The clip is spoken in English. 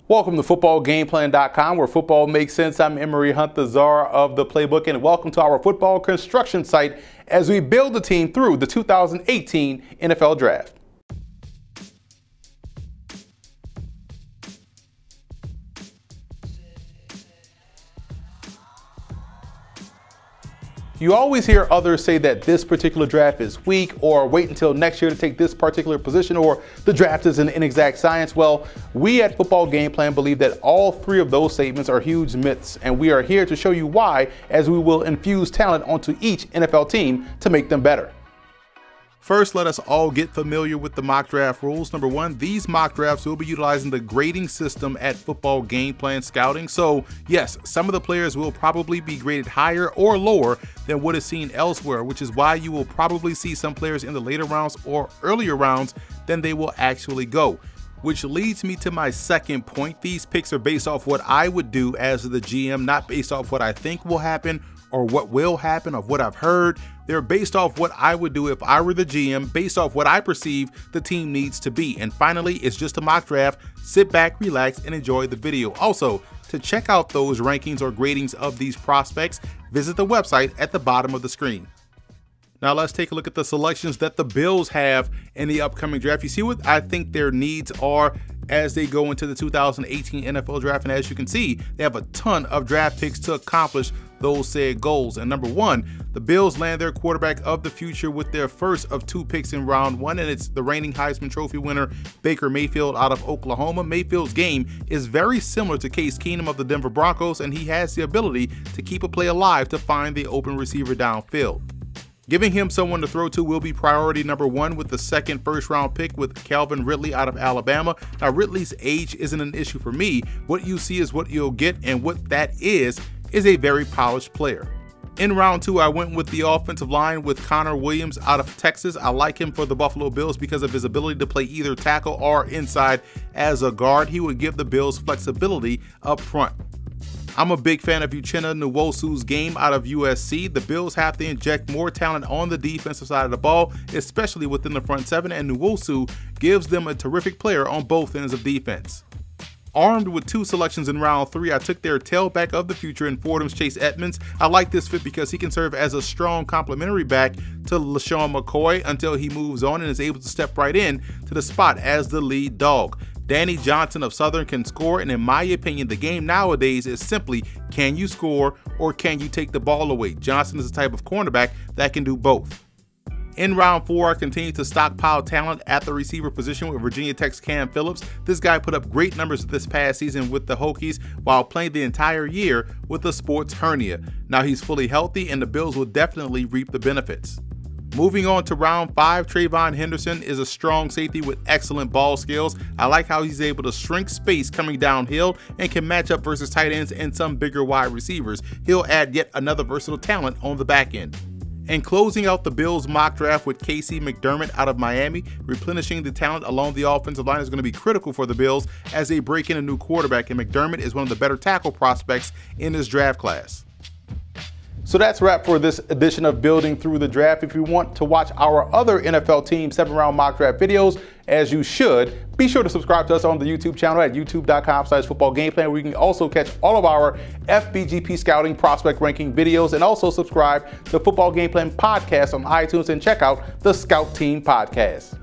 Welcome to footballgameplan.com, where football makes sense. I'm Emery Hunt, the czar of the playbook, and welcome to our football construction site as we build the team through the 2018 NFL Draft. You always hear others say that this particular draft is weak, or wait until next year to take this particular position, or the draft is an inexact science. Well, we at Football Game Plan believe that all three of those statements are huge myths, and we are here to show you why, as we will infuse talent onto each NFL team to make them better. First, let us all get familiar with the mock draft rules. Number one, these mock drafts will be utilizing the grading system at Football Game Plan Scouting. So yes, some of the players will probably be graded higher or lower than what is seen elsewhere, which is why you will probably see some players in the later rounds or earlier rounds than they will actually go. Which leads me to my second point. These picks are based off what I would do as the GM, not based off what I think will happen or what will happen, of what I've heard. They're based off what I would do if I were the GM, based off what I perceive the team needs to be. And finally, it's just a mock draft. Sit back, relax, and enjoy the video. Also, to check out those rankings or gradings of these prospects, visit the website at the bottom of the screen. Now let's take a look at the selections that the Bills have in the upcoming draft. You see what I think their needs are as they go into the 2018 NFL Draft, and as you can see, they have a ton of draft picks to accomplish those said goals. And number one, the Bills land their quarterback of the future with their first of two picks in round one, and it's the reigning Heisman Trophy winner Baker Mayfield out of Oklahoma. Mayfield's game is very similar to Case Keenum of the Denver Broncos, and he has the ability to keep a play alive to find the open receiver downfield. Giving him someone to throw to will be priority number one with the second first-round pick with Calvin Ridley out of Alabama. Now, Ridley's age isn't an issue for me. What you see is what you'll get, and what that is a very polished player. In round two, I went with the offensive line with Connor Williams out of Texas. I like him for the Buffalo Bills because of his ability to play either tackle or inside as a guard. He would give the Bills flexibility up front. I'm a big fan of Uchenna Nwosu's game out of USC. The Bills have to inject more talent on the defensive side of the ball, especially within the front seven, and Nwosu gives them a terrific player on both ends of defense. Armed with two selections in round three, I took their tailback of the future in Fordham's Chase Edmonds. I like this fit because he can serve as a strong complementary back to LaShawn McCoy until he moves on and is able to step right in to the spot as the lead dog. Danny Johnson of Southern can score, and in my opinion, the game nowadays is simply, can you score or can you take the ball away? Johnson is the type of cornerback that can do both. In round four, I continue to stockpile talent at the receiver position with Virginia Tech's Cam Phillips. This guy put up great numbers this past season with the Hokies while playing the entire year with a sports hernia. Now he's fully healthy, and the Bills will definitely reap the benefits. Moving on to round five, Trayvon Henderson is a strong safety with excellent ball skills. I like how he's able to shrink space coming downhill and can match up versus tight ends and some bigger wide receivers. He'll add yet another versatile talent on the back end. And closing out the Bills mock draft with Casey McDermott out of Miami, replenishing the talent along the offensive line is going to be critical for the Bills as they break in a new quarterback, and McDermott is one of the better tackle prospects in this draft class. So that's a wrap for this edition of Building Through the Draft. If you want to watch our other NFL Team 7-round mock draft videos, as you should, be sure to subscribe to us on the YouTube channel at youtube.com/footballgameplan, where you can also catch all of our FBGP scouting prospect ranking videos, and also subscribe to Football Game Plan podcast on iTunes and check out the Scout Team podcast.